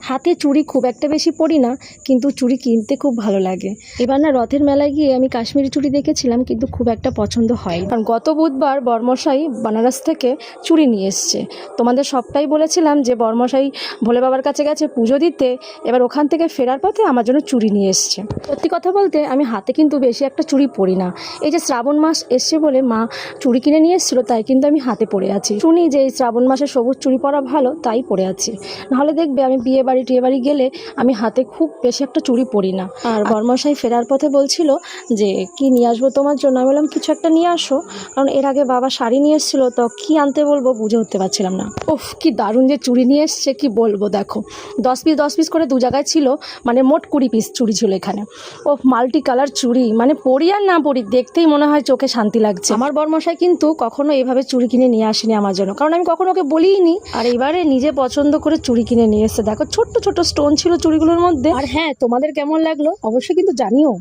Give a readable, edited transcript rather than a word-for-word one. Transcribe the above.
হাতে চুড়ি খুব একটা বেশি পরি না, কিন্তু চুড়ি কিনতে খুব ভালো লাগে। এবার না রথের মেলায় গিয়ে আমি কাশ্মীরি চুড়ি দেখেছিলাম, কিন্তু খুব একটা পছন্দ হয়। কারণ গত বুধবার বরমশাই বানারস থেকে চুড়ি নিয়ে এসছে। তোমাদের সবটাই বলেছিলাম যে বরমশাই ভোলে বাবার কাছে গেছে পুজো দিতে, এবার ওখান থেকে ফেরার পথে আমার জন্য চুড়ি নিয়ে এসছে। সত্যি কথা বলতে আমি হাতে কিন্তু বেশি একটা চুড়ি পরি না। এই যে শ্রাবণ মাস এসছে বলে মা চুড়ি কিনে নিয়ে এসেছিলো, তাই কিন্তু আমি হাতে পরে আছি। শুনি যে এই শ্রাবণ মাসে সবুজ চুড়ি পরা ভালো, তাই পরে আছি। নাহলে দেখবে আমি বিয়ে বাড়ি গেলে আমি হাতে খুব বেশি একটা চুড়ি পরি না। আর বরমশাই ফেরার পথে বলছিল যে কি নিয়ে আসবো তোমার জন্য। আমি বললাম কিছু একটা নিয়ে আসো, কারণ এর আগে বাবা শাড়ি নিয়ে এসেছিলো, তো কি আনতে বলবো বুঝে উঠতে পারছিলাম না। উফ, কি দারুণ যে চুড়ি নিয়ে এসছে, কি বলবো। দেখো 10 পিস করে দু জায়গায় ছিল, মানে মোট 20 পিস চুড়ি ছিল এখানে। ও মাল্টি কালার চুড়ি, মানে পরি আর না পরি দেখতেই মনে হয় চোখে শান্তি লাগছে। আমার বরমশাই কিন্তু কখনো এভাবে চুড়ি কিনে নিয়ে আসেনি আমার জন্য, কারণ আমি কখনো ওকে বলিনি। আর এবারে নিজে পছন্দ করে চুড়ি কিনে নিয়ে এসছে। দেখো ছোট্ট ছোট্ট স্টোন ছিল চুড়িগুলোর মধ্যে। আর হ্যাঁ, তোমাদের কেমন লাগলো অবশ্যই কিন্তু জানিও।